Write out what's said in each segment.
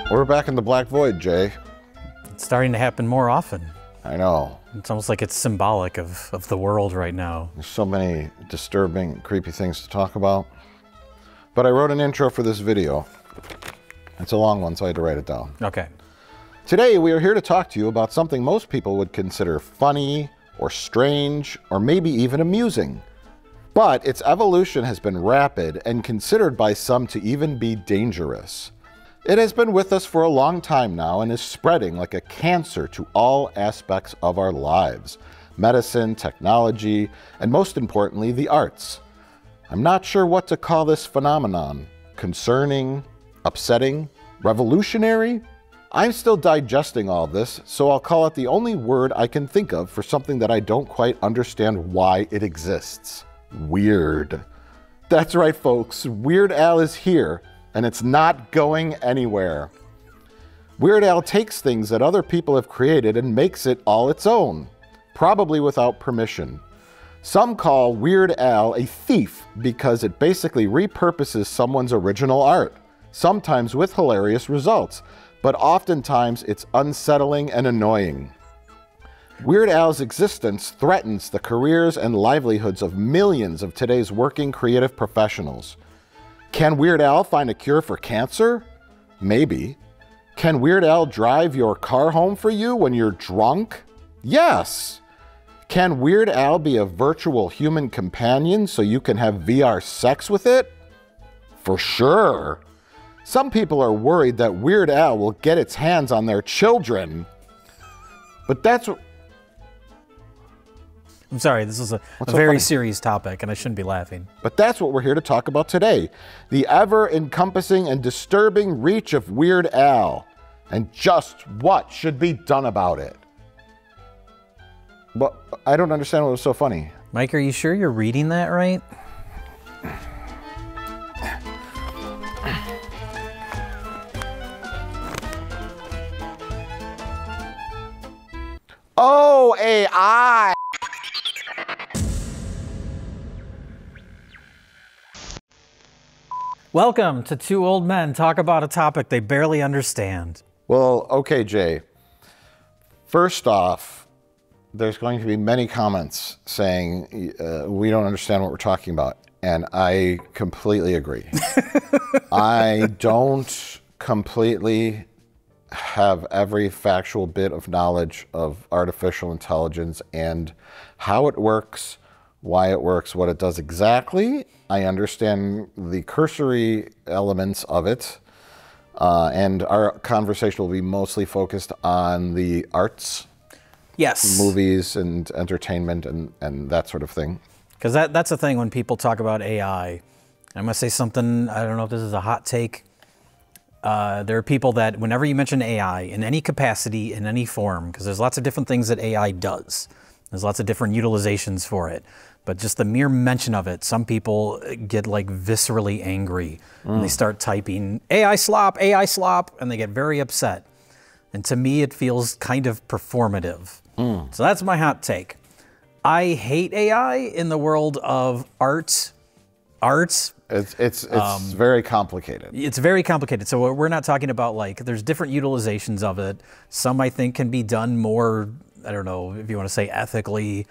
We're back in the black void, Jay. It's starting to happen more often. I know. It's almost like it's symbolic of the world right now. There's so many disturbing, creepy things to talk about. But I wrote an intro for this video. It's a long one, so I had to write it down. Okay. Today, we are here to talk to you about something most people would consider funny, or strange, or maybe even amusing. But its evolution has been rapid and considered by some to even be dangerous. It has been with us for a long time now and is spreading like a cancer to all aspects of our lives. Medicine, technology, and most importantly, the arts. I'm not sure what to call this phenomenon. Concerning, upsetting, revolutionary? I'm still digesting all this, so I'll call it the only word I can think of for something that I don't quite understand why it exists. Weird. That's right, folks. Weird Al is here. And it's not going anywhere. Weird Al takes things that other people have created and makes it all its own, probably without permission. Some call Weird Al a thief because it basically repurposes someone's original art, sometimes with hilarious results, but oftentimes it's unsettling and annoying. Weird Al's existence threatens the careers and livelihoods of millions of today's working creative professionals. Can Weird Al find a cure for cancer? Maybe. Can Weird Al drive your car home for you when you're drunk? Yes. Can Weird Al be a virtual human companion so you can have VR sex with it? For sure. Some people are worried that Weird Al will get its hands on their children. But that's what... I'm sorry, this is a very serious topic and I shouldn't be laughing. But that's what we're here to talk about today. The ever-encompassing and disturbing reach of Weird Al. And just what should be done about it. But I don't understand what was so funny. Mike, are you sure you're reading that right? Oh, AI! Welcome to Two Old Men Talk About a Topic They Barely Understand. Well, okay, Jay. First off, there's going to be many comments saying we don't understand what we're talking about. And I completely agree. I don't completely have every factual bit of knowledge of artificial intelligence and how it works, why it works, what it does exactly. I understand the cursory elements of it, and our conversation will be mostly focused on the arts. Yes. Movies and entertainment and that sort of thing. Because that's the thing when people talk about AI. I'm going to say something, I don't know if this is a hot take. There are people that whenever you mention AI in any capacity, in any form, because there's lots of different things that AI does. There's lots of different utilizations for it. But just the mere mention of it, some people get like viscerally angry and they start typing AI slop, and they get very upset. And to me, it feels kind of performative. So that's my hot take. I hate AI in the world of art. It's very complicated. It's very complicated. So we're not talking about like, there's different utilizations of it. Some I think can be done more, I don't know if you want to say ethically,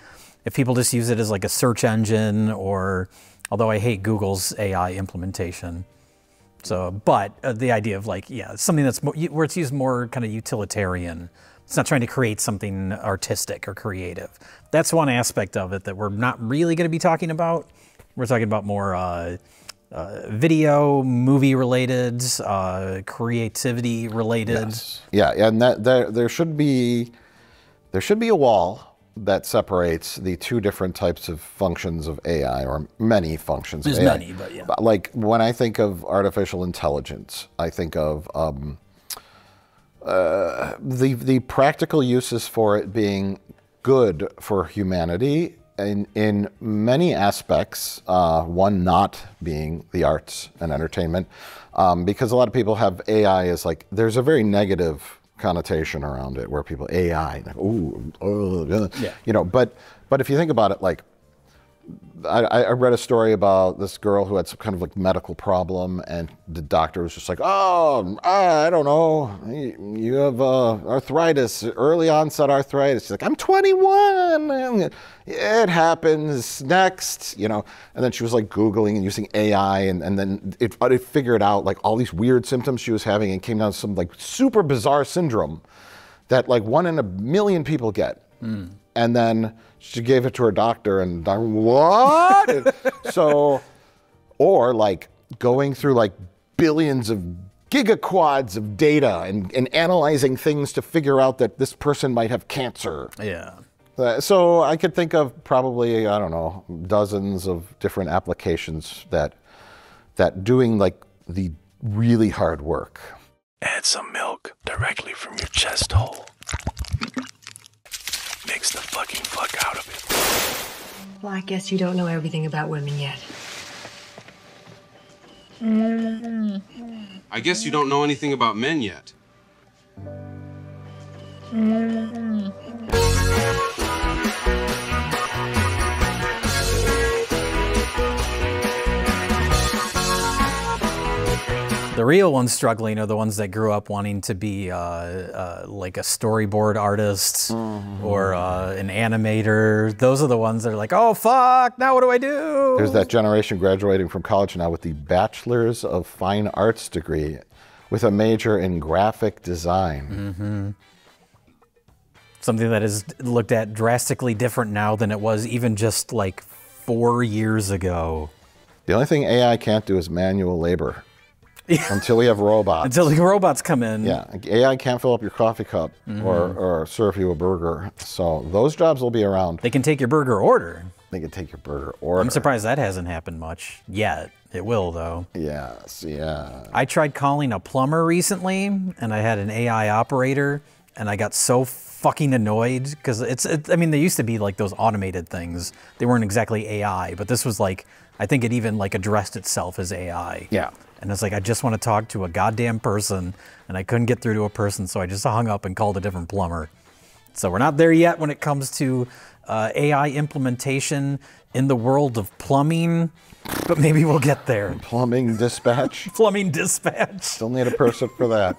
if people just use it as like a search engine or, although I hate Google's AI implementation. So, but the idea of like, yeah, something that's more, where it's used more kind of utilitarian. It's not trying to create something artistic or creative. That's one aspect of it that we're not really going to be talking about. We're talking about more video, movie related, creativity related. Yes. Yeah, and there should be a wall that separates the two different types of functions of AI, or many functions of AI. There's many, but yeah. Like when I think of artificial intelligence, I think of the practical uses for it being good for humanity in many aspects, one not being the arts and entertainment, because a lot of people have AI as like, there's a very negative connotation around it where people AI, like, ooh, yeah. You know, but if you think about it, like I read a story about this girl who had some kind of like medical problem, and the doctor was just like, "Oh, I don't know, you have arthritis, early onset arthritis." She's like, "I'm 21, it happens next," you know. And then she was like Googling and using AI, and then it figured out like all these weird symptoms she was having, and came down to some like super bizarre syndrome that like 1 in a million people get. And then she gave it to her doctor, and doctor, what? And so, or like going through like billions of gigaquads of data and analyzing things to figure out that this person might have cancer. Yeah. So I could think of probably, I don't know, dozens of different applications that doing like the really hard work. Add some milk directly from your chest hole. Mix the fucking fuck out of it. Well, I guess you don't know everything about women yet. I guess you don't know anything about men yet. The real ones struggling are the ones that grew up wanting to be like a storyboard artist or an animator. Those are the ones that are like, oh, fuck, now what do I do? There's that generation graduating from college now with the Bachelor's of Fine Arts degree with a major in graphic design. Something that is looked at drastically different now than it was even just like 4 years ago. The only thing AI can't do is manual labor. Until we have robots. Until the robots come in. Yeah, AI can't fill up your coffee cup or serve you a burger. So those jobs will be around. They can take your burger order. They can take your burger order. I'm surprised that hasn't happened much yet. It will, though. Yes, yeah. I tried calling a plumber recently, and I had an AI operator, and I got so fucking annoyed because I mean, they used to be like those automated things. They weren't exactly AI, but this was like, I think it even like addressed itself as AI. Yeah. And it's like, I just want to talk to a goddamn person, and I couldn't get through to a person, so I just hung up and called a different plumber. So we're not there yet when it comes to AI implementation in the world of plumbing, but maybe we'll get there. Plumbing dispatch. Plumbing dispatch. Still need a person for that.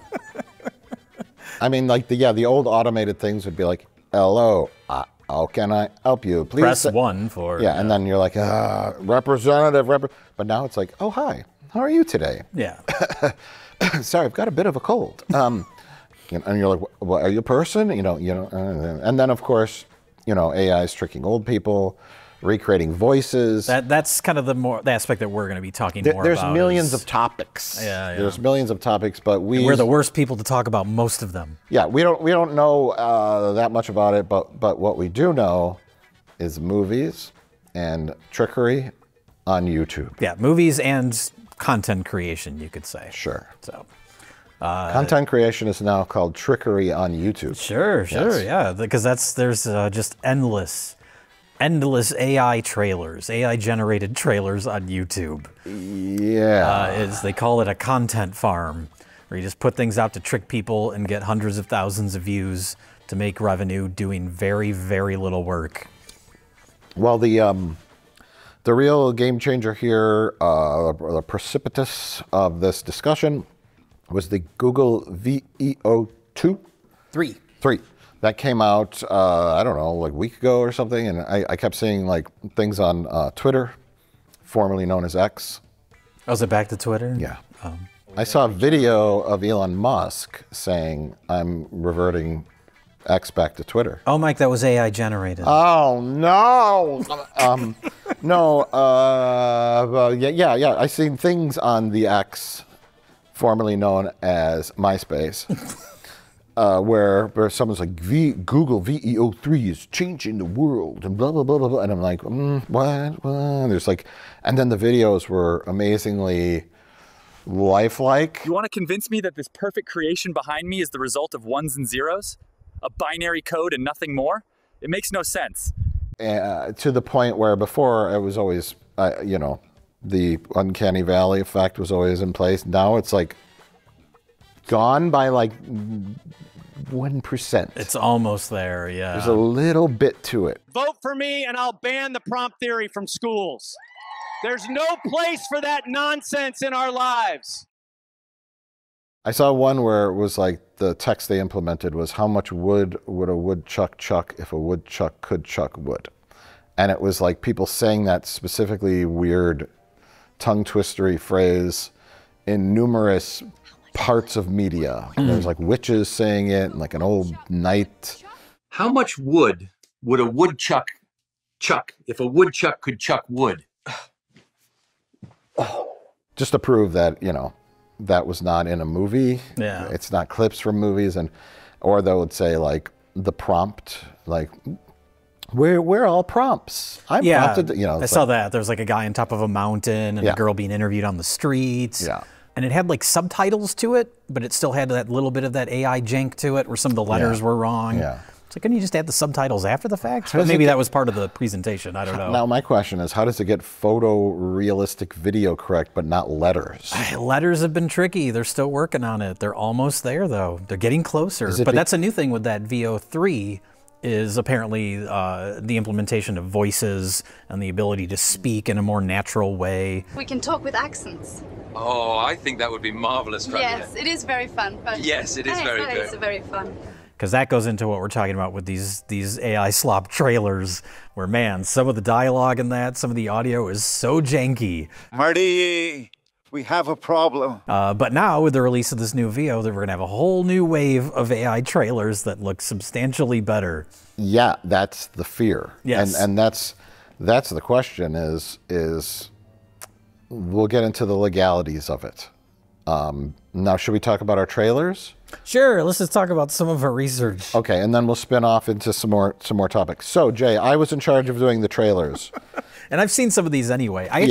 I mean, like the old automated things would be like, hello, how can I help you? Please Press 1 for... Yeah, and then you're like, representative, but now it's like, oh, hi. How are you today? Yeah. Sorry, I've got a bit of a cold. And you're like, well, are you a person? And then of course, AI is tricking old people, recreating voices. That's kind of the aspect that we're going to be talking more about. There's millions of topics. Yeah. There's millions of topics, but we're the worst people to talk about most of them. Yeah, we don't know that much about it, but what we do know is movies and trickery on YouTube. Yeah, movies and content creation, you could say. Sure. So, content creation is now called trickery on YouTube. Sure, yeah, because there's just endless AI trailers, AI generated trailers on YouTube. Yeah. They call it a content farm, where you just put things out to trick people and get hundreds of thousands of views to make revenue doing very, very little work. Well, the real game changer here, the precipice of this discussion, was the Google VEO2? 3. That came out, I don't know, like a week ago or something, and I kept seeing like things on Twitter, formerly known as X. Oh, is it back to Twitter? Yeah. I saw a video of Elon Musk saying, I'm reverting X back to Twitter. Oh, Mike, that was AI generated. Oh, no! Yeah. I seen things on the X, formerly known as MySpace, where someone's like, Google VEO3 is changing the world, and blah, blah, blah, blah, blah. And I'm like, what? There's like, and then the videos were amazingly lifelike. You want to convince me that this perfect creation behind me is the result of ones and zeros? A binary code and nothing more? It makes no sense. To the point where before it was always, the uncanny valley effect was always in place. Now it's like gone by like 1%. It's almost there, yeah. There's a little bit to it. Vote for me and I'll ban the prompt theory from schools. There's no place for that nonsense in our lives. I saw one where it was like the text they implemented was, how much wood would a woodchuck chuck if a woodchuck could chuck wood? And it was like people saying that specifically weird tongue twistery phrase in numerous parts of media. There was like witches saying it and like an old knight. How much wood would a woodchuck chuck if a woodchuck could chuck wood? Just to prove that, you know, that was not in a movie. Yeah. It's not clips from movies. And or they would say like the prompt, like we're all prompts. I'm prompted, you know. I saw that. There was like a guy on top of a mountain and Yeah. a girl being interviewed on the streets. Yeah. And it had like subtitles to it, but it still had that little bit of that AI jank to it where some of the letters were wrong. Yeah. It's like, couldn't you just add the subtitles after the fact? does But maybe it get- that was part of the presentation. I don't know. Now my question is, how does it get photorealistic video correct but not letters? Letters have been tricky. They're still working on it. They're almost there, though. They're getting closer. Is it But be- that's a new thing with that VO3 is apparently the implementation of voices and the ability to speak in a more natural way. We can talk with accents. Oh, I think that would be marvelous, Yes, it is very fun. But Yes, it is very good. It's very fun. Because that goes into what we're talking about with these AI slop trailers, where, man, some of the dialogue in that, some of the audio is so janky. Marty, we have a problem. But now, with the release of this new VO, that we're going to have a whole new wave of AI trailers that look substantially better. Yeah, that's the fear. Yes. And that's the question is we'll get into the legalities of it. Now, should we talk about our trailers? Sure, let's just talk about some of our research. Okay, and then we'll spin off into some more topics. So, Jay, I was in charge of doing the trailers. And I've seen some of these anyway. I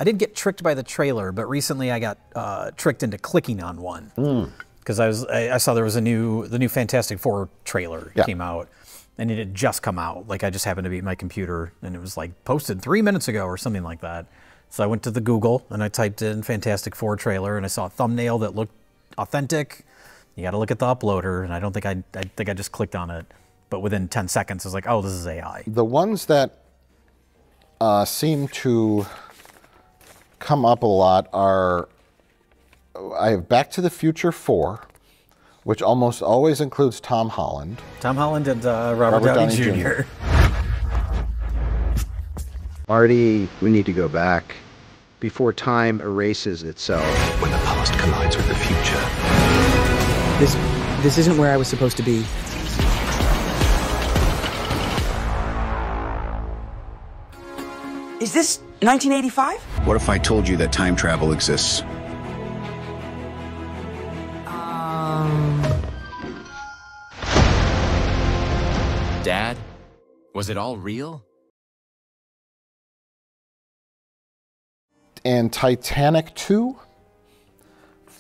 didn't get tricked by the trailer, but recently I got tricked into clicking on one. Because I saw there was the new Fantastic Four trailer came out, and it had just come out. Like, I just happened to be at my computer, and it was like posted 3 minutes ago or something like that. So I went to the Google and I typed in Fantastic Four trailer, and I saw a thumbnail that looked authentic. You got to look at the uploader, and I don't think I think I just clicked on it. But within 10 seconds, I was like, oh, this is AI. The ones that seem to come up a lot are, I have Back to the Future 4, which almost always includes Tom Holland. Tom Holland and Robert Downey Jr. Marty, we need to go back before time erases itself. When the past collides with the future. This isn't where I was supposed to be. Is this 1985? What if I told you that time travel exists? Dad, was it all real? And Titanic 2,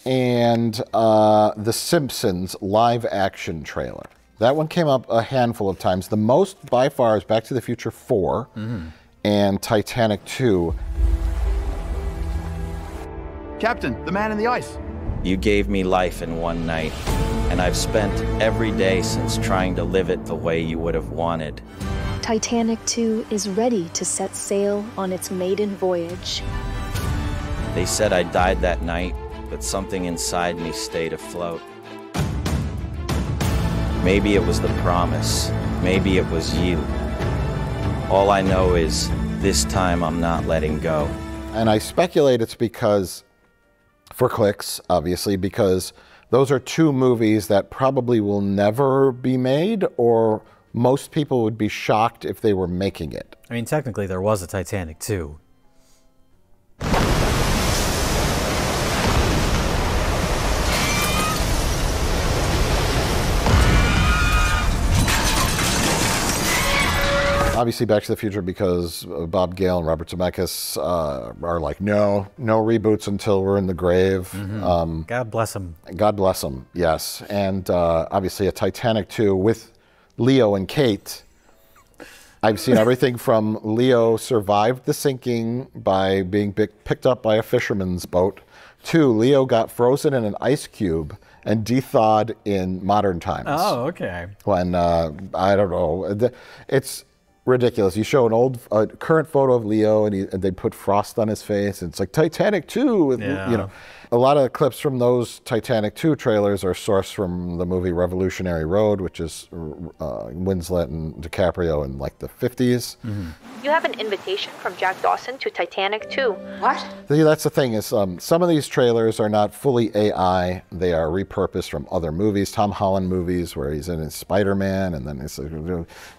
and The Simpsons live action trailer. That one came up a handful of times. The most by far is Back to the Future 4 and Titanic 2. Captain, the man in the ice. You gave me life in one night, and I've spent every day since trying to live it the way you would have wanted. Titanic 2 is ready to set sail on its maiden voyage. They said I died that night, but something inside me stayed afloat. Maybe it was the promise. Maybe it was you. All I know is this time I'm not letting go. And I speculate it's because, for clicks, obviously, because those are two movies that probably will never be made, or most people would be shocked if they were making it. I mean, technically, there was a Titanic 2. Obviously, Back to the Future, because Bob Gale and Robert Zemeckis are like, no reboots until we're in the grave. God bless them. God bless them, yes. And obviously a Titanic 2 with Leo and Kate. I've seen everything from Leo survived the sinking by being picked up by a fisherman's boat 2, Leo got frozen in an ice cube and de-thawed in modern times. Oh, okay. When, I don't know, it's ridiculous. You show a current photo of Leo and they put frost on his face. And it's like Titanic 2, with, you know. A lot of the clips from those Titanic 2 trailers are sourced from the movie Revolutionary Road, which is Winslet and DiCaprio in like the 50s. You have an invitation from Jack Dawson to Titanic 2. What? See, that's the thing is some of these trailers are not fully AI. They are repurposed from other movies, Tom Holland movies where he's in Spider-Man, and then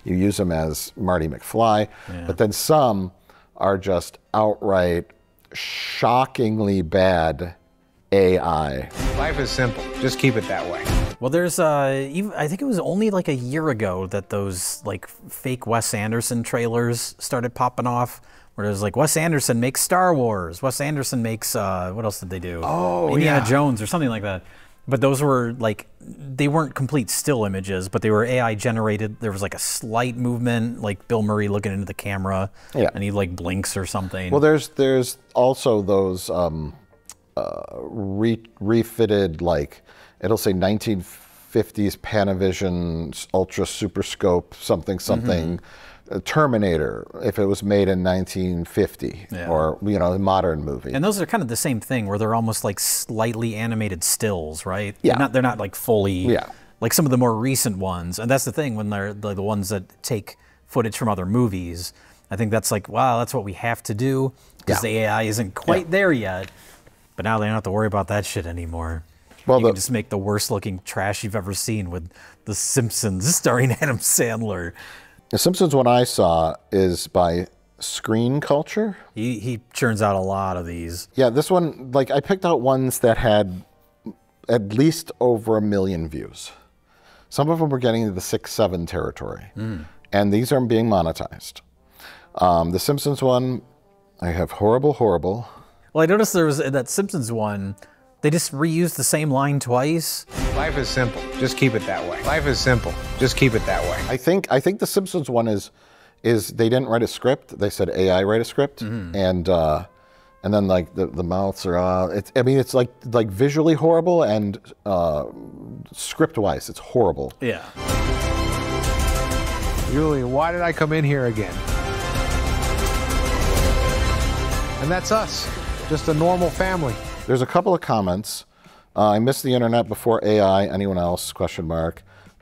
you use him as Marty McFly. But then some are just outright shockingly bad AI. Life is simple. Just keep it that way. Well, there's I think it was only like a year ago that those like fake Wes Anderson trailers started popping off, where it was like Wes Anderson makes Star Wars, Wes Anderson makes what else did they do? Oh, Indiana Jones or something like that. But those were like, they weren't complete still images, but they were AI generated. There was like a slight movement, like Bill Murray looking into the camera, and he like blinks or something. Well, there's also those refitted, like it'll say 1950s Panavision Ultra Super Scope something Terminator if it was made in 1950 or a modern movie. And those are kind of the same thing where they're almost like slightly animated stills, right? Yeah. They're not like fully like some of the more recent ones. And that's the thing when they're the ones that take footage from other movies. I think that's like, wow, that's what we have to do because the AI isn't quite there yet. But now they don't have to worry about that shit anymore. Well, you can just make the worst looking trash you've ever seen with The Simpsons starring Adam Sandler. The Simpsons one I saw is by Screen Culture. He churns out a lot of these. Yeah, this one, like I picked out ones that had at least over 1 million views. Some of them were getting into the 6-7 territory. And these are being monetized. The Simpsons one, I have horrible. Well, I noticed there was that Simpsons one, they just reused the same line twice. Life is simple. Just keep it that way. Life is simple. Just keep it that way. I think the Simpsons one is they didn't write a script. They said AI write a script, and then like the mouths are. It's like visually horrible and script wise, it's horrible. Yeah. Julie, why did I come in here again? And that's us. Just a normal family. There's a couple of comments. I missed the internet before AI. Anyone else? ?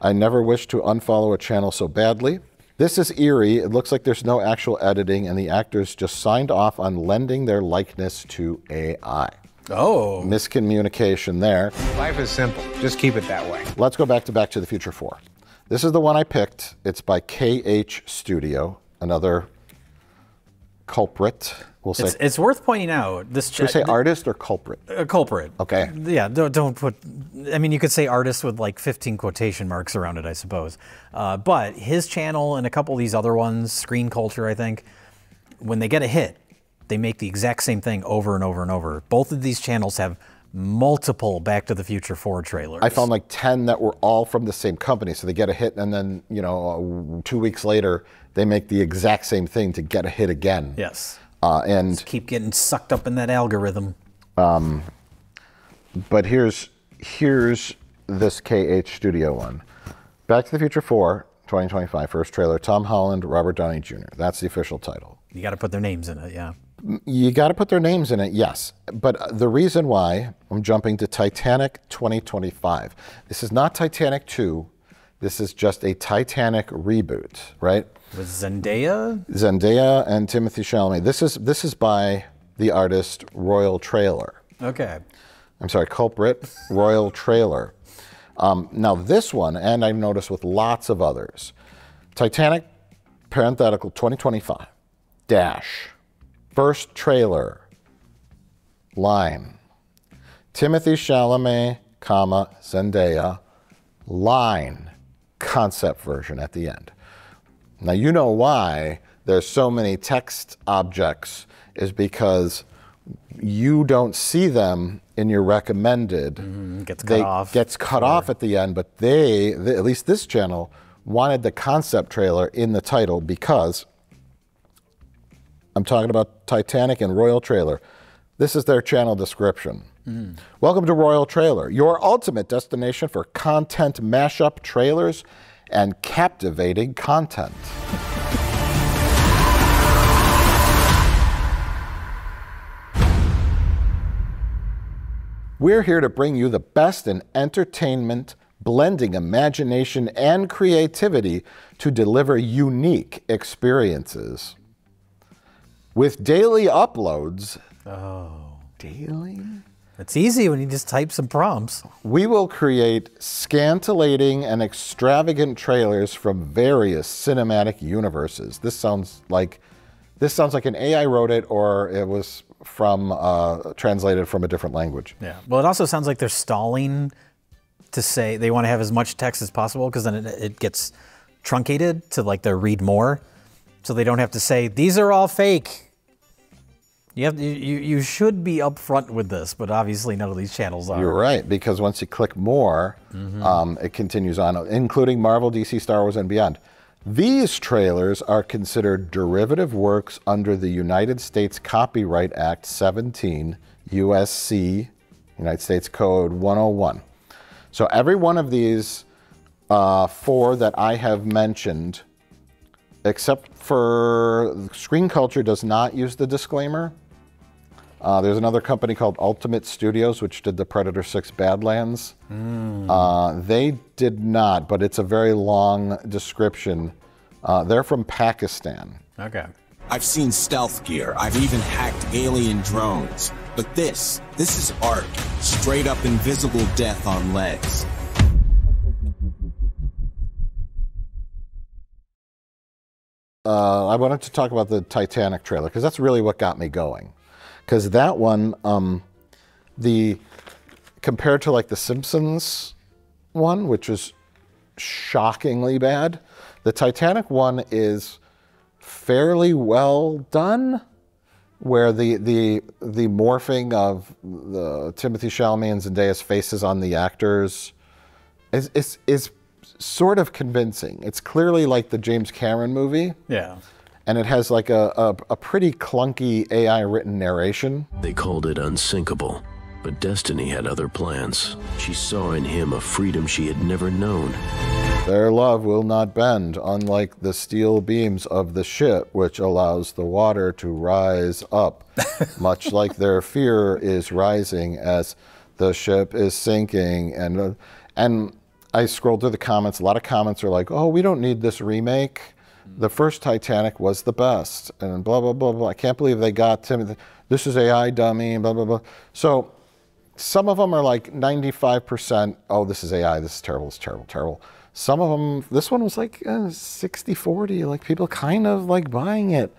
I never wish to unfollow a channel so badly. This is eerie. It looks like there's no actual editing and the actors just signed off on lending their likeness to AI. Oh. Miscommunication there. Life is simple. Just keep it that way. Let's go back to the Future 4. This is the one I picked. It's by KH Studio, another culprit. We'll say. It's worth pointing out. Should we say artist or culprit? Culprit. Okay. Yeah, don't put, I mean, you could say artist with like 15 quotation marks around it, I suppose. But his channel and a couple of these other ones, Screen Culture, I think, when they get a hit, they make the exact same thing over and over and over. Both of these channels have multiple Back to the Future 4 trailers. I found like 10 that were all from the same company. So they get a hit and then, 2 weeks later, they make the exact same thing to get a hit again. Yes. And just keep getting sucked up in that algorithm. But here's this KH Studio one. Back to the Future 4, 2025, first trailer, Tom Holland, Robert Downey Jr. That's the official title. You got to put their names in it, yeah. You got to put their names in it, yes. But the reason why I'm jumping to Titanic 2025, this is not Titanic 2. This is just a Titanic reboot, right? With Zendaya? Zendaya and Timothy Chalamet. This is by the artist Royal Trailer. Okay. I'm sorry, culprit, Royal Trailer. Now this one, and I've noticed with lots of others, Titanic, parenthetical 2025, dash, first trailer, line, Timothy Chalamet, comma, Zendaya, line, concept version at the end. Now you know why there's so many text objects is because you don't see them in your recommended. Gets cut off. Gets cut off at the end, but they, at least this channel, wanted the concept trailer in the title because I'm talking about Titanic and Royal Trailer. This is their channel description. Welcome to Royal Trailer, your ultimate destination for content mashup trailers and captivating content. We're here to bring you the best in entertainment, blending imagination and creativity to deliver unique experiences. With daily uploads. Oh. Daily? It's easy when you just type some prompts. We will create scintillating and extravagant trailers from various cinematic universes. This sounds like an AI wrote it, or it was from translated from a different language. Yeah. Well, it also sounds like they're stalling to say they want to have as much text as possible, because then it gets truncated to like the read more, so they don't have to say these are all fake. You should be upfront with this, but obviously none of these channels are. You're right, because once you click more, it continues on, including Marvel, DC, Star Wars, and beyond. These trailers are considered derivative works under the United States Copyright Act 17, USC, United States Code 101. So every one of these 4 that I have mentioned, except for Screen Culture, does not use the disclaimer. There's another company called Ultimate Studios, which did the Predator 6 Badlands. They did not, but it's a very long description. They're from Pakistan. Okay. I've seen stealth gear. I've even hacked alien drones. But this is art. Straight up invisible death on legs. I wanted to talk about the Titanic trailer, because that's really what got me going. Because that one, compared to like the Simpsons one, which is shockingly bad, the Titanic one is fairly well done, where the morphing of the Timothy Chalamet and Zendaya's faces on the actors is sort of convincing. It's clearly like the James Cameron movie. Yeah. And it has like a pretty clunky AI written narration. They called it unsinkable, but Destiny had other plans. She saw in him a freedom she had never known. Their love will not bend, unlike the steel beams of the ship, which allows the water to rise up, much like their fear is rising as the ship is sinking. And I scrolled through the comments. A lot of comments are like, oh, we don't need this remake. The first Titanic was the best, and blah, blah, blah, blah. I can't believe they got Timothy. This is AI dummy, blah, blah, blah. So some of them are like 95%, oh, this is AI, this is terrible, it's terrible, terrible. Some of them, this one was like 60-40, like people kind of like buying it.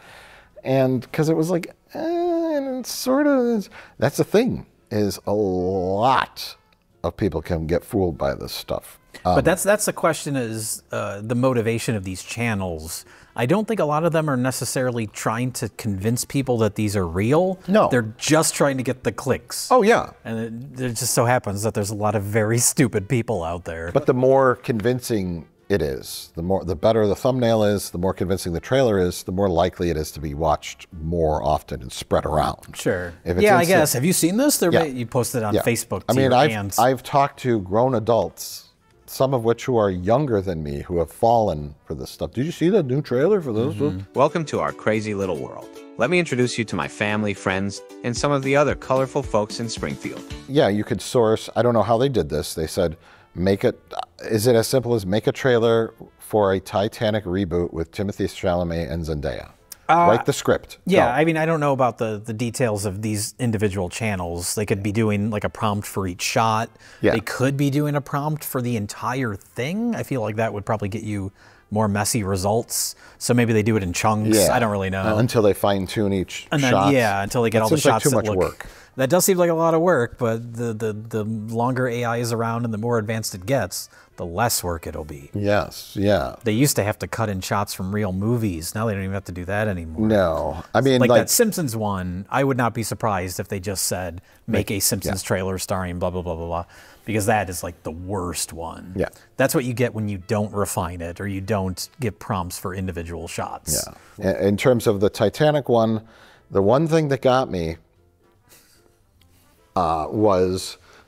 And because it was like, and it's sort of, that's the thing, is a lot of people can get fooled by this stuff. But that's the question, is the motivation of these channels. I don't think a lot of them are necessarily trying to convince people that these are real. No. They're just trying to get the clicks. Oh, yeah. And it just so happens that there's a lot of very stupid people out there. But the more convincing it is, the better the thumbnail is, the more convincing the trailer is, the more likely it is to be watched more often and spread around. Sure. If it's I guess. Have you seen this? Yeah. You posted on Facebook. I mean, I've talked to grown adults, some of which who are younger than me, who have fallen for this stuff. Did you see the new trailer for this? Welcome to our crazy little world. Let me introduce you to my family, friends, and some of the other colorful folks in Springfield. Yeah, you could source, I don't know how they did this. They said, is it as simple as make a trailer for a Titanic reboot with Timothy Chalamet and Zendaya? Write the script. Yeah, Go. I mean, I don't know about the details of these individual channels. They could be doing like a prompt for each shot. Yeah. They could be doing a prompt for the entire thing. I feel like that would probably get you more messy results. So maybe they do it in chunks. Yeah. I don't really know. Until they fine tune each shot. Yeah, until they get all the shots like too much that look. Work. That does seem like a lot of work, but the longer AI is around and the more advanced it gets, the less work it'll be. Yes, yeah. They used to have to cut in shots from real movies. Now they don't even have to do that anymore. No. I mean, like that Simpsons one, I would not be surprised if they just said, make a Simpsons trailer starring blah, blah, blah, blah, blah, because that is like the worst one. Yeah. That's what you get when you don't refine it or you don't give prompts for individual shots. Yeah. In terms of the Titanic one, the one thing that got me,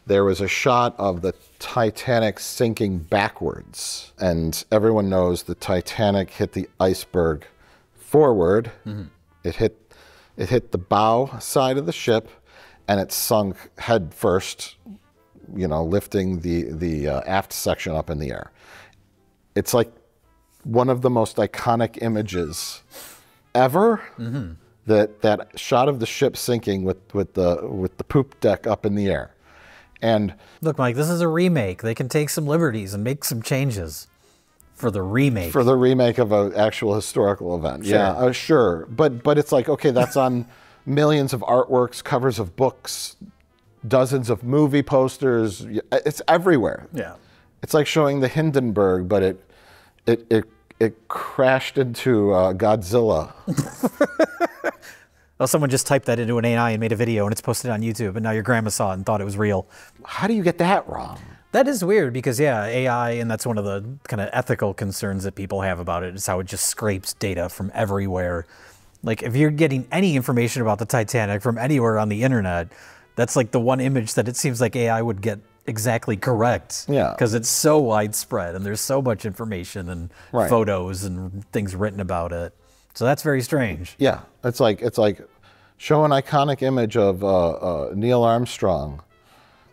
there was a shot of the Titanic sinking backwards, and everyone knows the Titanic hit the iceberg forward. Mm-hmm. It hit the bow side of the ship, and it sunk head first, lifting the aft section up in the air. It's like one of the most iconic images ever. Mm-hmm. That shot of the ship sinking with the poop deck up in the air. And look, Mike, this is a remake. They can take some liberties and make some changes for the remake. For the remake of an actual historical event. Sure. Yeah, sure. But it's like, okay, that's on millions of artworks, covers of books, dozens of movie posters. It's everywhere. Yeah. It's like showing the Hindenburg, but it crashed into Godzilla. Well, someone just typed that into an AI and made a video, and it's posted on YouTube, and now your grandma saw it and thought it was real. How do you get that wrong? That is weird because, yeah, AI, and that's one of the kind of ethical concerns that people have about it, is how it just scrapes data from everywhere. Like, if you're getting any information about the Titanic from anywhere on the internet, that's like the one image that it seems like AI would get exactly correct. Yeah. Because it's so widespread, and there's so much information and photos and things written about it. So that's very strange. Yeah, it's like show an iconic image of Neil Armstrong.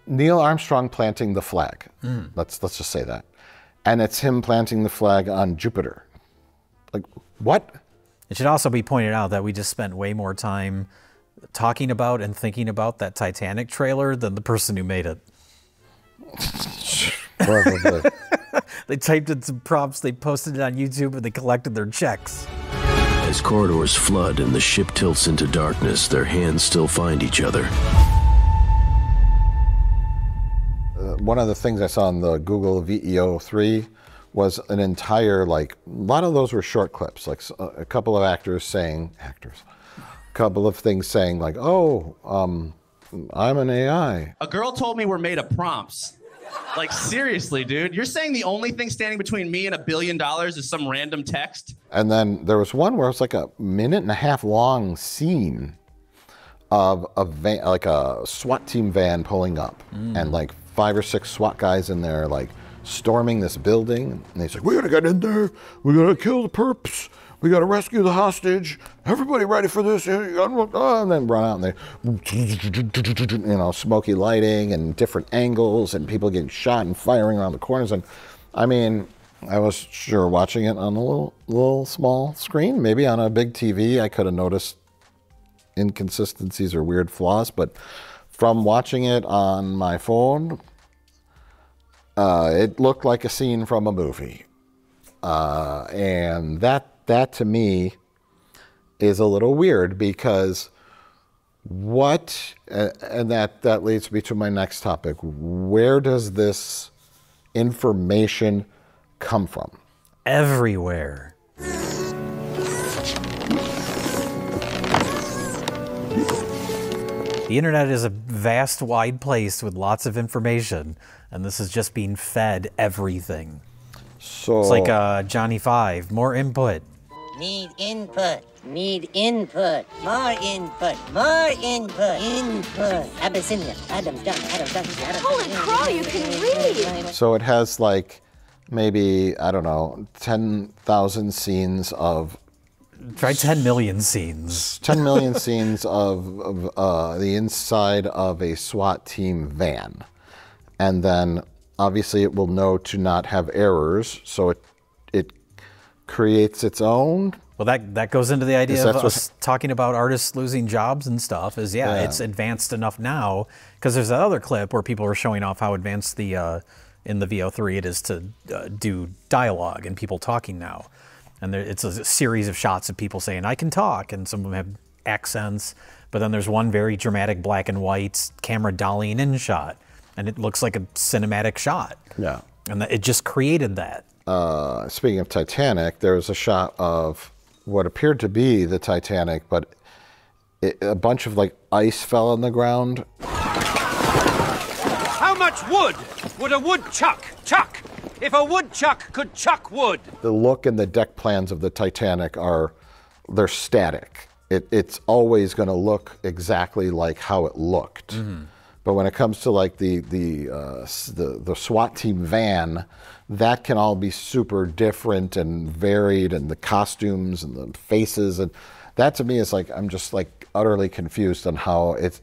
Neil Armstrong planting the flag. Mm. Let's just say that, and it's him planting the flag on Jupiter. Like what? It should also be pointed out that we just spent way more time talking about and thinking about that Titanic trailer than the person who made it. Probably. They typed in some prompts, they posted it on YouTube, and they collected their checks. As corridors flood and the ship tilts into darkness, their hands still find each other. One of the things I saw in the Google VEO3 was an entire, a lot of those were short clips, like a couple of couple of things saying like, oh, I'm an AI. A girl told me we're made of prompts. Like, seriously, dude, you're saying the only thing standing between me and $1 billion is some random text? And then there was one where it was like a 1.5-minute long scene of a van, like a SWAT team van pulling up, and like 5 or 6 SWAT guys in there, like storming this building. And he's like, we gotta get in there, we gotta kill the perps, we gotta rescue the hostage, everybody ready for this? And then run out and they, smoky lighting and different angles and people getting shot and firing around the corners. And I mean, I was sure watching it on a little small screen. Maybe on a big TV, I could have noticed inconsistencies or weird flaws, but from watching it on my phone, it looked like a scene from a movie. And that to me is a little weird because and that leads me to my next topic. Where does this information come from? Everywhere. The internet is a vast, wide place with lots of information, and this is just being fed everything. So it's like Johnny 5, more input. Need input. Need input. More input. More input. Input. Abyssinia. Adam Dunn. Adam Dunn. Holy crow, you can read! So it has like maybe, I don't know, 10,000 scenes of... Try 10 million scenes. 10 million scenes of the inside of a SWAT team van. And then obviously it will know to not have errors, so it creates its own. Well, that goes into the idea of us talking about artists losing jobs and stuff, is it's advanced enough now, because there's that other clip where people are showing off how advanced the in the VO3 it is to do dialogue and people talking now. And it's a series of shots of people saying, I can talk, and some of them have accents, but then there's one very dramatic black and white camera dollying in shot, and it looks like a cinematic shot. Yeah. And it just created that. Speaking of Titanic, there was a shot of what appeared to be the Titanic, but a bunch of like ice fell on the ground. How much wood would a woodchuck chuck if a woodchuck could chuck wood? The look and the deck plans of the Titanic they're static. It's always going to look exactly like how it looked. Mm-hmm. But when it comes to like the SWAT team van, that can all be super different and varied, and the costumes and the faces, and that to me is like, I'm just like utterly confused on how it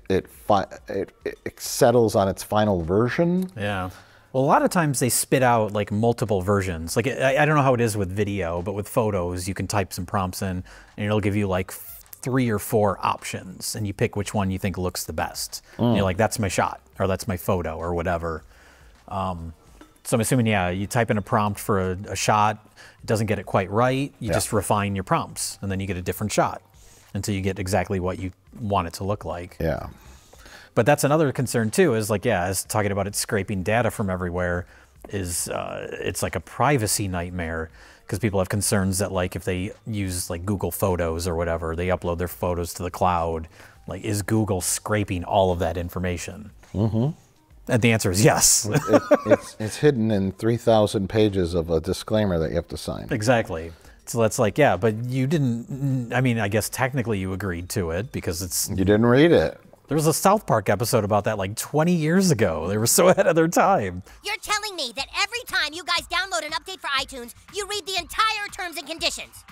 settles on its final version. Yeah. Well, a lot of times they spit out like multiple versions. Like I don't know how it is with video, but with photos, you can type some prompts in and it'll give you like 3 or 4 options, and you pick which one you think looks the best. And you're like, that's my shot, or that's my photo, or whatever. So I'm assuming, yeah, you type in a prompt for a shot, it doesn't get it quite right, you just refine your prompts, and then you get a different shot until you get exactly what you want it to look like. Yeah. But that's another concern too, is like, yeah, as talking about it scraping data from everywhere, is it's like a privacy nightmare, because people have concerns that like if they use like Google Photos or whatever, they upload their photos to the cloud, like is Google scraping all of that information? Mm-hmm. And the answer is yes. It's hidden in 3,000 pages of a disclaimer that you have to sign. Exactly. So that's like, yeah, but you didn't, I mean, I guess technically you agreed to it because it's... You didn't read it. There was a South Park episode about that like 20 years ago. They were so ahead of their time. You're telling me that every time you guys download an update for iTunes, you read the entire terms and conditions?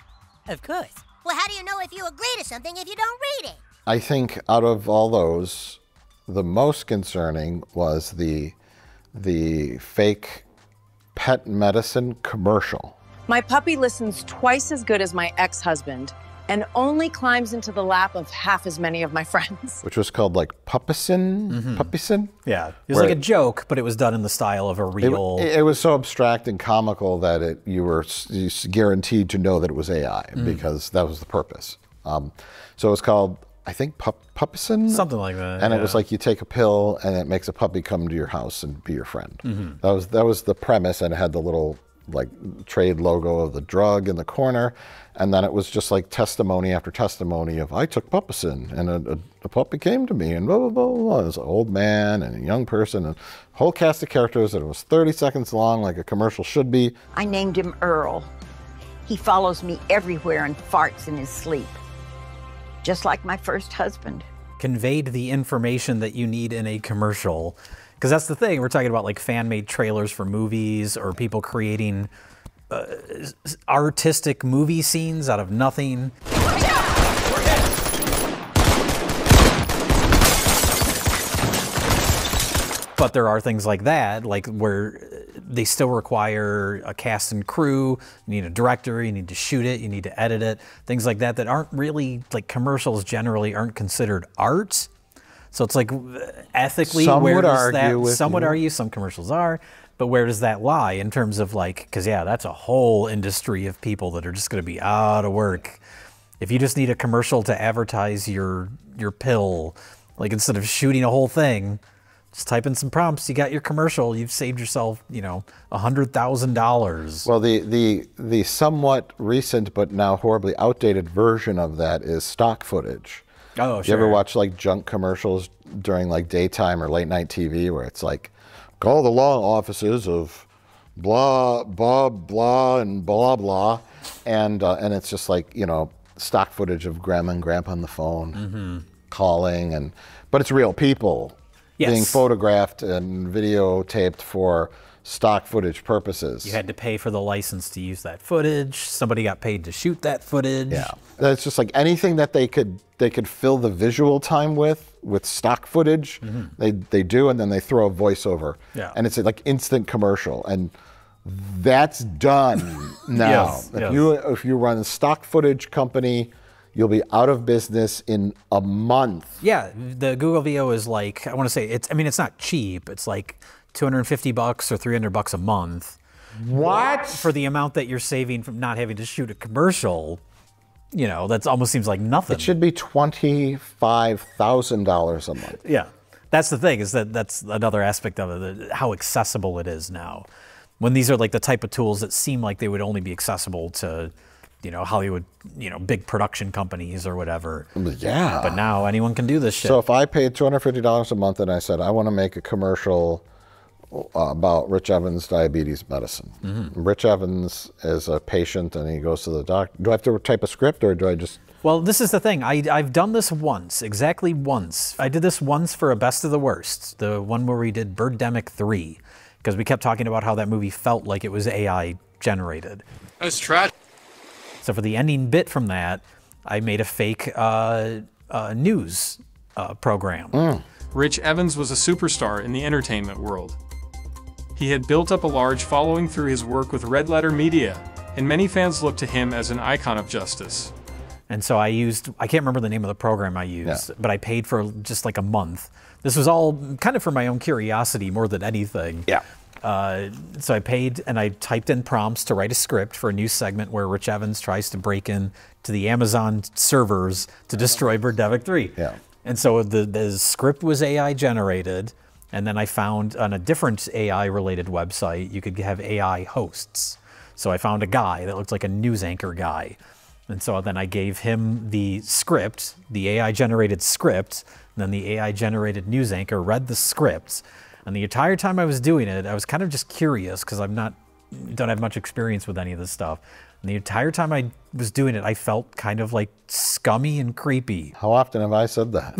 Of course. Well, how do you know if you agree to something if you don't read it? I think out of all those, the most concerning was the fake pet medicine commercial. My puppy listens twice as good as my ex-husband and only climbs into the lap of half as many of my friends. Which was called like Puppison? Puppison? Yeah. It was like a joke, but it was done in the style of a real... It was so abstract and comical that you were guaranteed to know that it was AI because that was the purpose. So it was called, I think, Puppison? Something like that. And it was like you take a pill and it makes a puppy come to your house and be your friend. That was the premise, and it had the little like trade logo of the drug in the corner, and then it was just like testimony after testimony of I took Puppison and a puppy came to me and blah blah blah blah. It was an old man and a young person and a whole cast of characters, and it was 30 seconds long like a commercial should be. I named him Earl. He follows me everywhere and farts in his sleep, just like my first husband. Conveyed the information that you need in a commercial. Because that's the thing, we're talking about like fan-made trailers for movies or people creating artistic movie scenes out of nothing. But there are things like that, like where they still require a cast and crew, you need a director, you need to shoot it, you need to edit it, things like that aren't really, like commercials generally aren't considered art. So it's like ethically, some would argue, some commercials are, but where does that lie in terms of like, because yeah, that's a whole industry of people that are just going to be out of work. If you just need a commercial to advertise your pill, like instead of shooting a whole thing, just type in some prompts, you got your commercial, you've saved yourself, you know, $100,000. Well, the somewhat recent but now horribly outdated version of that is stock footage. Oh, sure. You ever watch like junk commercials during like daytime or late night TV where it's like, call the law offices of blah, blah, blah, and blah, blah. And it's just like, you know, stock footage of grandma and grandpa on the phone calling, but it's real people being photographed and videotaped for stock footage purposes. You had to pay for the license to use that footage. Somebody got paid to shoot that footage. Yeah, it's just like anything that they could fill the visual time with stock footage. They do, and then they throw a voiceover. Yeah, and it's like instant commercial, and that's done now. If you run a stock footage company, you'll be out of business in a month. Yeah, the Google VO is like, I want to say it's not cheap. It's like $250 or $300 a month. What? For the amount that you're saving from not having to shoot a commercial, you know, that almost seems like nothing. It should be $25,000 a month. Yeah, that's the thing, is that's another aspect of it, how accessible it is now. When these are like the type of tools that seem like they would only be accessible to, you know, Hollywood, you know, big production companies or whatever. Yeah. But now anyone can do this shit. So if I paid $250 a month and I said, I want to make a commercial about Rich Evans' diabetes medicine. Rich Evans is a patient and he goes to the doctor. Do I have to type a script or do I just Well, this is the thing. I've done this once, exactly once. I did this once for a Best of the Worst, the one where we did Birdemic 3, because we kept talking about how that movie felt like it was AI generated. That's tragic. So for the ending bit from that, I made a fake news program. Rich Evans was a superstar in the entertainment world. He had built up a large following through his work with RedLetterMedia, and many fans looked to him as an icon of justice. And so I can't remember the name of the program I used, but I paid for just like a month. This was all kind of for my own curiosity more than anything. Yeah. So I paid and I typed in prompts to write a script for a new segment where Rich Evans tries to break in to the Amazon servers to destroy Birdemic 3. Yeah. And so the script was AI generated, and then I found on a different AI related website, you could have AI hosts. So I found a guy that looked like a news anchor guy. And so then I gave him the script, the AI-generated script, and then the AI-generated news anchor read the script. And the entire time I was doing it, I was kind of just curious because don't have much experience with any of this stuff. And the entire time I was doing it, I felt kind of like scummy and creepy. How often have I said that?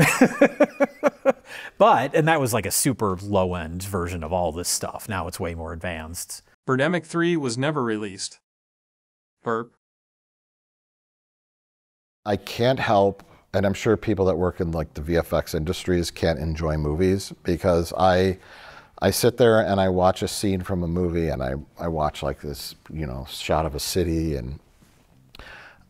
And that was like a super low-end version of all this stuff. Now it's way more advanced. Birdemic 3 was never released. Burp. I can't help, and I'm sure people that work in like the VFX industries can't enjoy movies, because I sit there and I watch a scene from a movie, and I watch like this, shot of a city, and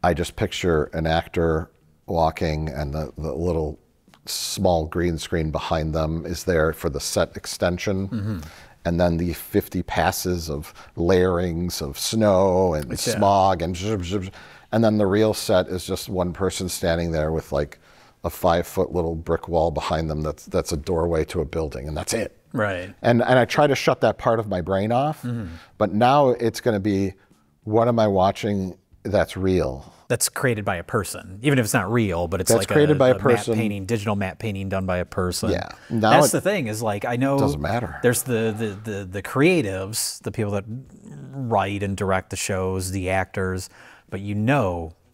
I just picture an actor walking, and the little small green screen behind them is there for the set extension. And then the 50 passes of layerings of snow and smog and then the real set is just one person standing there with like a 5-foot little brick wall behind them that's a doorway to a building, and that's it. Right. And I try to shut that part of my brain off, but now it's going to be, what am I watching that's real? That's created by a person, even if it's not real, but it's that's like created by a person. Matte painting, digital matte painting done by a person. Yeah. That's the thing, is like, I know it doesn't matter. There's the creatives, the people that write and direct the shows, the actors, but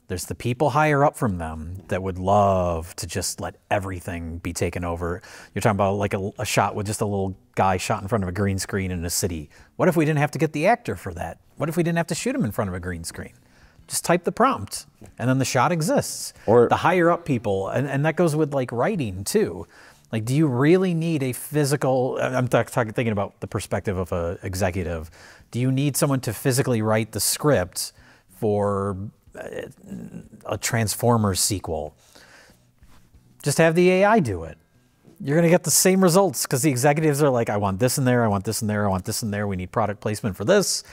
there's the people higher up from them that would love to just let everything be taken over. You're talking about like a shot with just a little guy shot in front of a green screen in a city. What if we didn't have to get the actor for that? What if we didn't have to shoot him in front of a green screen? Just type the prompt, and then the shot exists. Or the higher up people, and that goes with like writing too. Like, do you really need a physical, I'm thinking about the perspective of an executive. Do you need someone to physically write the script for a Transformers sequel? Just have the AI do it. You're going to get the same results, because the executives are like, I want this in there, I want this in there, I want this in there, we need product placement for this.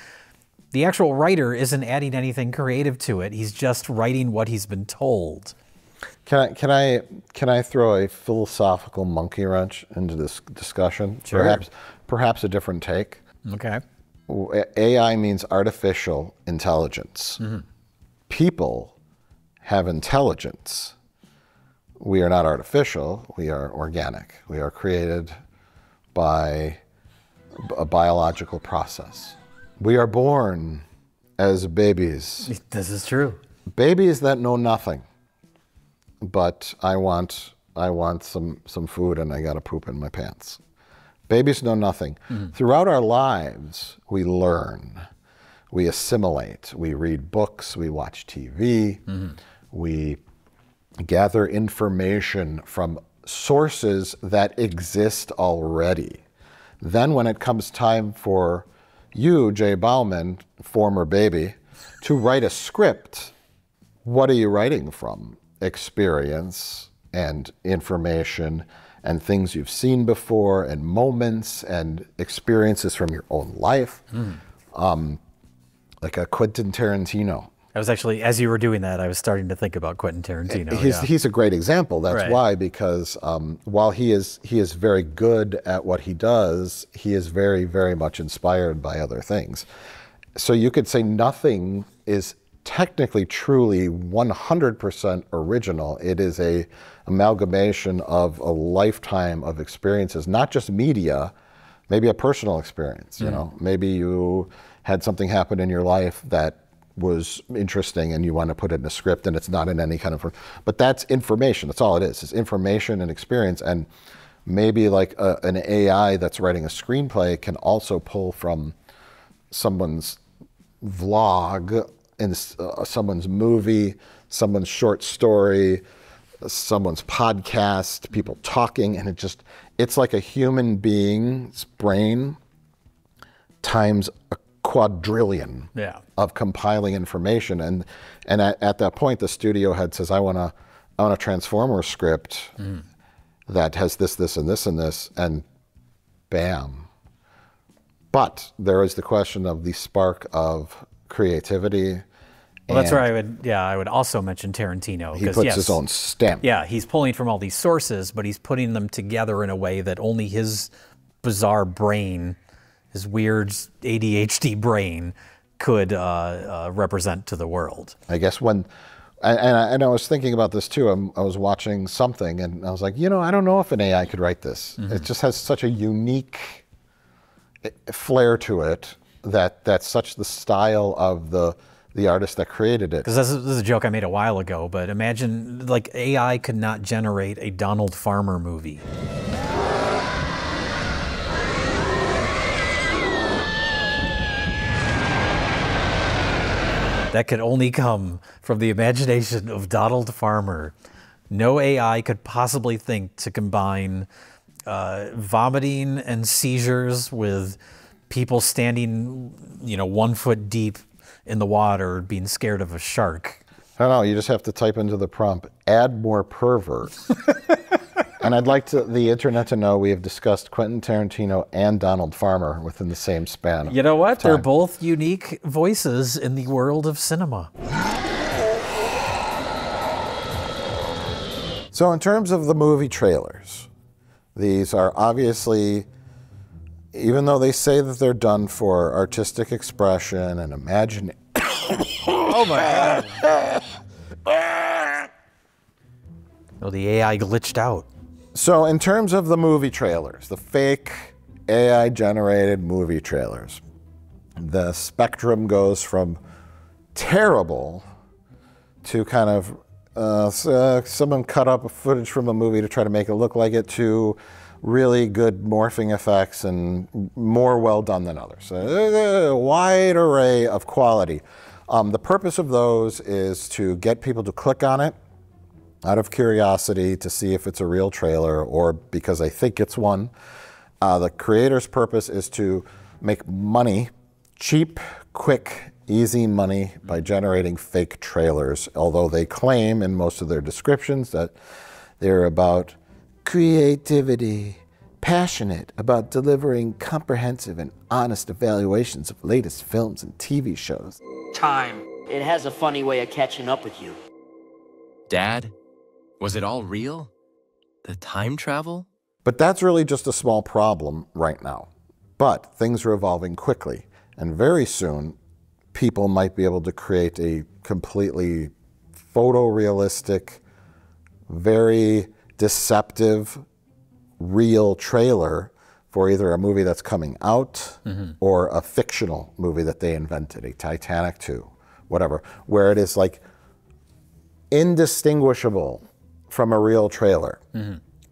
The actual writer isn't adding anything creative to it. He's just writing what he's been told. Can I throw a philosophical monkey wrench into this discussion? Sure. Perhaps a different take. Okay. AI means artificial intelligence. People have intelligence. We are not artificial, we are organic. We are created by a biological process. We are born as babies. This is true. Babies that know nothing, but I want some food and I gotta poop in my pants. Babies know nothing. Throughout our lives, we learn, we assimilate, we read books, we watch TV, we gather information from sources that exist already. Then when it comes time for you, Jay Bauman, former baby, to write a script, what are you writing from? Experience and information and things you've seen before and moments and experiences from your own life. Like a Quentin Tarantino. I was actually, as you were doing that, I was starting to think about Quentin Tarantino. He's a great example. That's right. Why, because while he is very good at what he does, he is very, very much inspired by other things. So you could say nothing is technically, truly 100% original. It is a amalgamation of a lifetime of experiences, not just media, maybe a personal experience. You know, maybe you had something happen in your life that was interesting and you want to put it in a script and it's not in any kind of, but that's information. That's all it is. It's information and experience. And maybe like an AI that's writing a screenplay can also pull from someone's vlog, in someone's movie, someone's short story, someone's podcast, people talking, and it's like a human being's brain times a quadrillion of compiling information. And at that point, the studio head says, I want a Transformer script that has this, this, and this, and this, and bam. But there is the question of the spark of creativity. Well, that's where I would also mention Tarantino. He puts his own stamp. Yeah, he's pulling from all these sources, but he's putting them together in a way that only his bizarre brain, his weird ADHD brain, could represent to the world. I guess when, and I was thinking about this too. I was watching something, and I was like, I don't know if an AI could write this. It just has such a unique flair to it that's such the style of the artist that created it. Because this is a joke I made a while ago, but imagine like AI could not generate a Donald Farmer movie. That could only come from the imagination of Donald Farmer. No AI could possibly think to combine vomiting and seizures with people standing, 1 foot deep in the water being scared of a shark. I don't know, you just have to type into the prompt, add more perverts. And I'd like the internet to know we have discussed Quentin Tarantino and Donald Farmer within the same span. You know what? They're both unique voices in the world of cinema. So in terms of the movie trailers, these are obviously, even though they say that they're done for artistic expression and imagination. Oh my God. Oh, the AI glitched out. So in terms of the movie trailers, the fake AI-generated movie trailers, the spectrum goes from terrible to kind of someone cut up footage from a movie to try to make it look like it to really good morphing effects and more well done than others. A wide array of quality. The purpose of those is to get people to click on it out of curiosity to see if it's a real trailer or because I think it's one. The creator's purpose is to make money, cheap, quick, easy money by generating fake trailers, although they claim in most of their descriptions that they're about creativity, passionate about delivering comprehensive and honest evaluations of latest films and TV shows. Time. It has a funny way of catching up with you. Dad, was it all real? The time travel? But that's really just a small problem right now. But things are evolving quickly, and very soon people might be able to create a completely photorealistic, very deceptive, real trailer for either a movie that's coming out or a fictional movie that they invented, a Titanic 2, whatever, where it is like indistinguishable from a real trailer.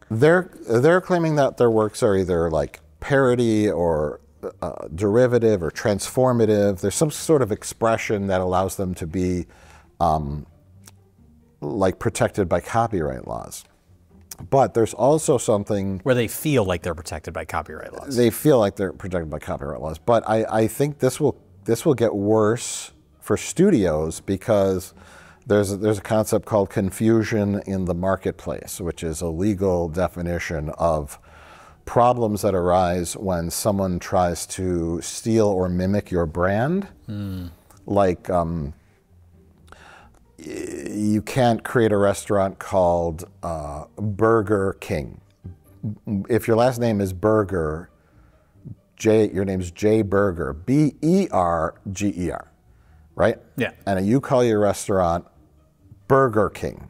They're claiming that their works are either like parody or derivative or transformative. There's some sort of expression that allows them to be like protected by copyright laws. But there's also something where they feel like they're protected by copyright laws. They feel like they're protected by copyright laws. But I think this will get worse for studios because there's a concept called confusion in the marketplace, which is a legal definition of problems that arise when someone tries to steal or mimic your brand. Like you can't create a restaurant called Burger King. If your last name is Burger, your name's J Burger, B-E-R-G-E-R, right? Yeah. And you call your restaurant Burger King.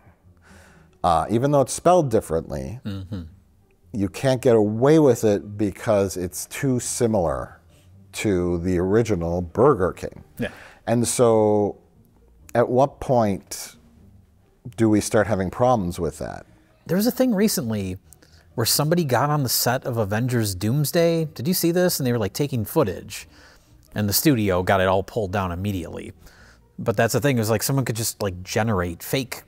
Even though it's spelled differently, you can't get away with it because it's too similar to the original Burger King. Yeah. And so at what point do we start having problems with that? There was a thing recently where somebody got on the set of Avengers Doomsday. Did you see this? And they were like taking footage, and the studio got it all pulled down immediately. But that's the thing, is like someone could just like generate fake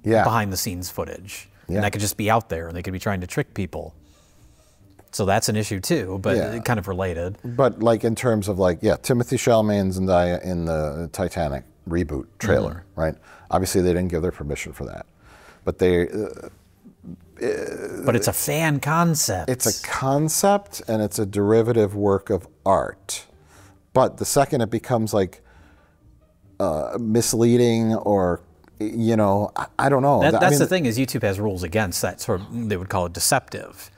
behind the scenes footage. And that could just be out there, and they could be trying to trick people. So that's an issue too, but kind of related. But like in terms of like, Timothy Chalamet and Zendaya in the Titanic reboot trailer, right? Obviously they didn't give their permission for that. But they... but it's a fan concept. It's a concept, and it's a derivative work of art. But the second it becomes like misleading or, you know, I don't know. That's the thing, is YouTube has rules against that. Sort of, they would call it deceptive.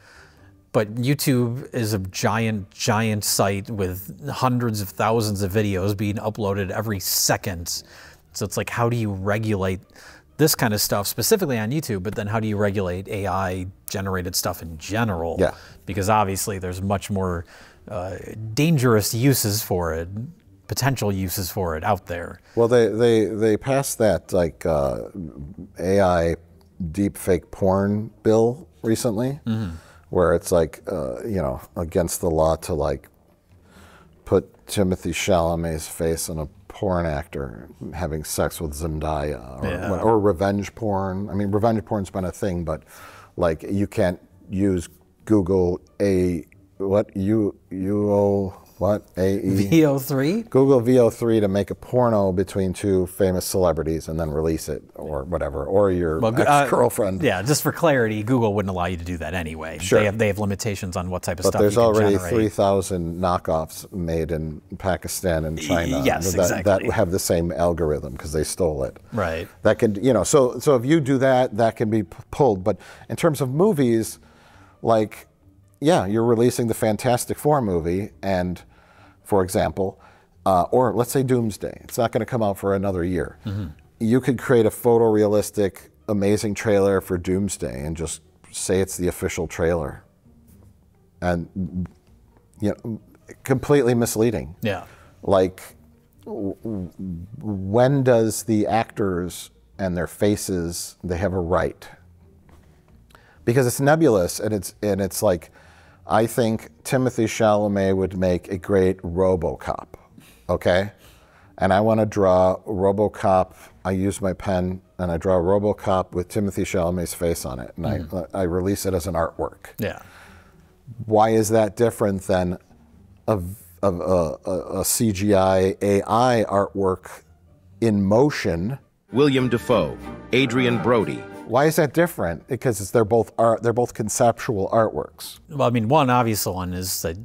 But YouTube is a giant, giant site with hundreds of thousands of videos being uploaded every second. So it's like, how do you regulate this kind of stuff specifically on YouTube, but then how do you regulate AI-generated stuff in general? Yeah. Because obviously there's much more dangerous uses for it, potential uses for it out there. Well, they passed that like AI deepfake porn bill recently, where it's like you know, against the law to like put Timothy Chalamet's face on a porn actor having sex with Zendaya, or revenge porn. I mean, revenge porn's been a thing, but like you can't use Google VO3? Google VO3 to make a porno between two famous celebrities and then release it, or whatever, or your ex-girlfriend. Yeah, just for clarity, Google wouldn't allow you to do that anyway. Sure. They have limitations on what type of but stuff you can generate. But there's already 3,000 knockoffs made in Pakistan and China that have the same algorithm because they stole it. Right. That can, you know, so if you do that, that can be pulled. But in terms of movies, like, yeah, you're releasing the Fantastic Four movie, and, for example, or let's say Doomsday. It's not going to come out for another year. You could create a photorealistic, amazing trailer for Doomsday and just say it's the official trailer, and you know, completely misleading. Yeah. Like, when does the actors and their faces, they have a right? Because it's nebulous, and it's like, I think Timothy Chalamet would make a great RoboCop, okay? And I want to draw RoboCop. I use my pen, and I draw RoboCop with Timothy Chalamet's face on it, and I release it as an artwork. Yeah. Why is that different than a CGI AI artwork in motion? William Dafoe, Adrian Brody. Why is that different? Because they're both conceptual artworks. Well, I mean, one obvious one is that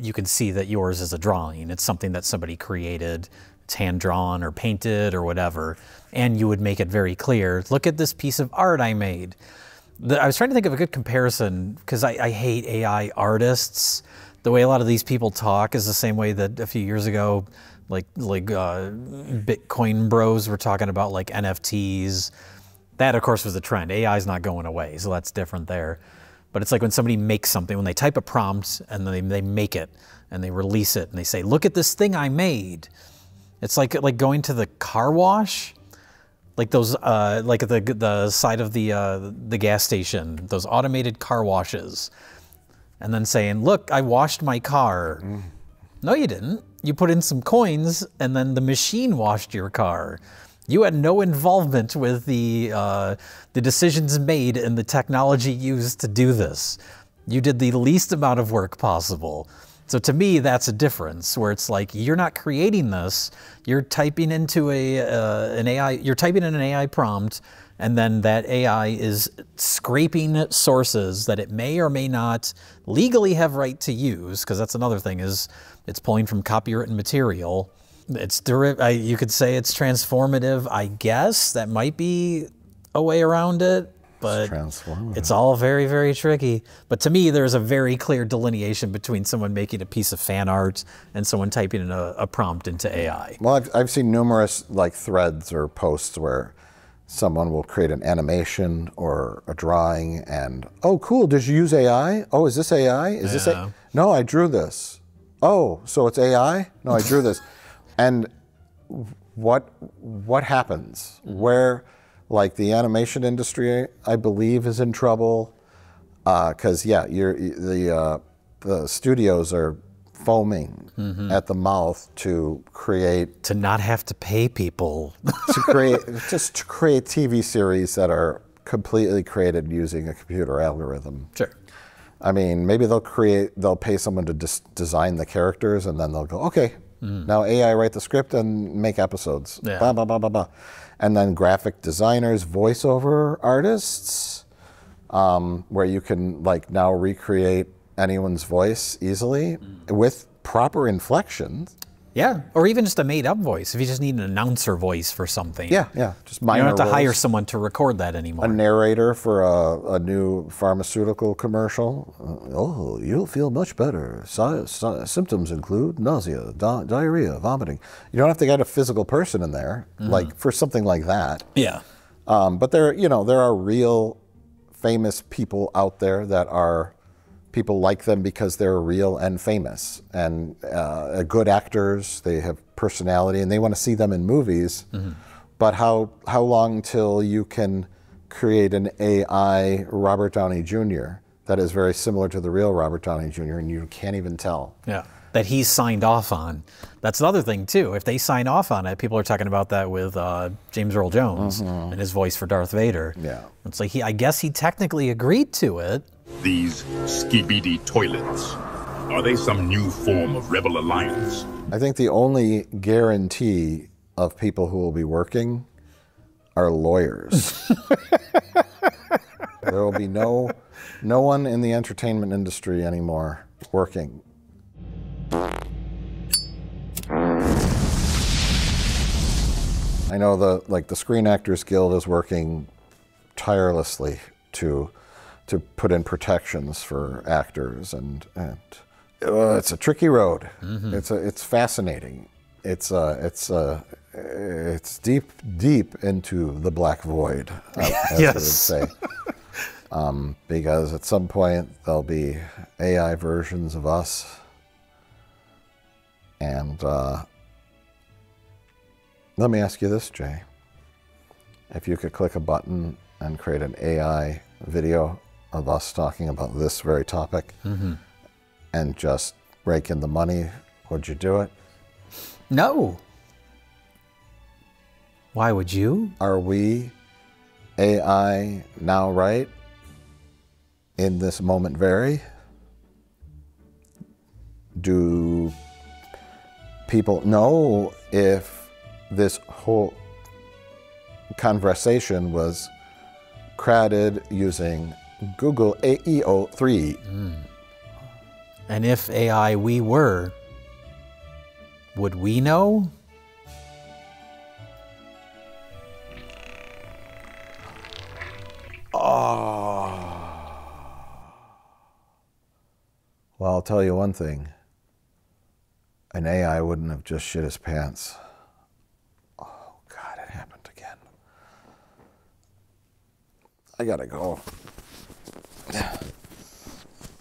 you can see that yours is a drawing. It's something that somebody created. It's hand-drawn or painted or whatever. And you would make it very clear, look at this piece of art I made. I was trying to think of a good comparison, because I hate AI artists. The way a lot of these people talk is the same way that a few years ago, like Bitcoin bros were talking about like NFTs. That, of course, was the trend. AI is not going away, so that's different there. But it's like when somebody makes something, when they type a prompt and then they make it and they release it and they say, look at this thing I made. It's like going to the car wash, like those, like at the side of the gas station, those automated car washes, and then saying, look, I washed my car. No, you didn't. You put in some coins and then the machine washed your car. You had no involvement with the decisions made and the technology used to do this. You did the least amount of work possible. So to me, that's a difference, where it's like, you're not creating this. You're typing into an AI. You're typing in an AI prompt, and then that AI is scraping sources that it may or may not legally have right to use, because that's another thing, is it's pulling from copywritten material. It's you could say it's transformative, I guess. That might be a way around it, but it's all very, very tricky. But to me, there's a very clear delineation between someone making a piece of fan art and someone typing in a prompt into AI. Well, I've seen numerous like threads or posts where someone will create an animation or a drawing and, oh, cool, did you use AI? Oh, is this AI? Is this AI? No, I drew this. Oh, so it's AI? No, I drew this. And what happens? Where, like the animation industry, I believe, is in trouble. Because the studios are foaming at the mouth to not have to pay people to create TV series that are completely created using a computer algorithm. Sure. I mean, maybe they'll pay someone to design the characters, and then they'll go, okay, now AI write the script and make episodes. Yeah. Blah blah blah blah blah. And then graphic designers, voiceover artists, where you can like now recreate anyone's voice easily with proper inflections. Yeah, or even just a made-up voice. If you just need an announcer voice for something. Yeah, just minor You don't have to hire roles. someone to record that anymore. A narrator for a new pharmaceutical commercial. Oh, you'll feel much better. Symptoms include nausea, diarrhea, vomiting. You don't have to get a physical person in there, like for something like that. Yeah. But there are real famous people out there that are people like them because they're real and famous and good actors. They have personality and they want to see them in movies. But how long till you can create an AI Robert Downey Jr. that is very similar to the real Robert Downey Jr. and you can't even tell? Yeah, that he's signed off on. That's another thing too. If they sign off on it, people are talking about that with James Earl Jones and his voice for Darth Vader. Yeah, it's like I guess he technically agreed to it. These skibidi toilets, are they some new form of rebel alliance? I think the only guarantee of people who will be working are lawyers. There will be no one in the entertainment industry anymore working. I know the Screen Actors Guild is working tirelessly to put in protections for actors, and it's a tricky road. It's fascinating. It's deep into the black void, as you would say. Because at some point there'll be AI versions of us, and let me ask you this, Jay. If you could click a button and create an AI video of us talking about this very topic and just rake in the money, would you do it? No. Why would you? Are we AI now right? In this moment very? Do people know if this whole conversation was created using Google AEO3? And if AI we were, would we know? Well, I'll tell you one thing. An AI wouldn't have just shit his pants. Oh, God, it happened again. I gotta go.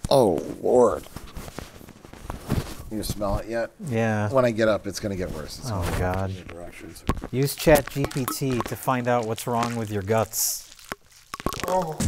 Oh, Lord. You smell it yet? Yeah. When I get up, it's gonna get worse. It's oh, God. Directions. Use ChatGPT to find out what's wrong with your guts. Oh.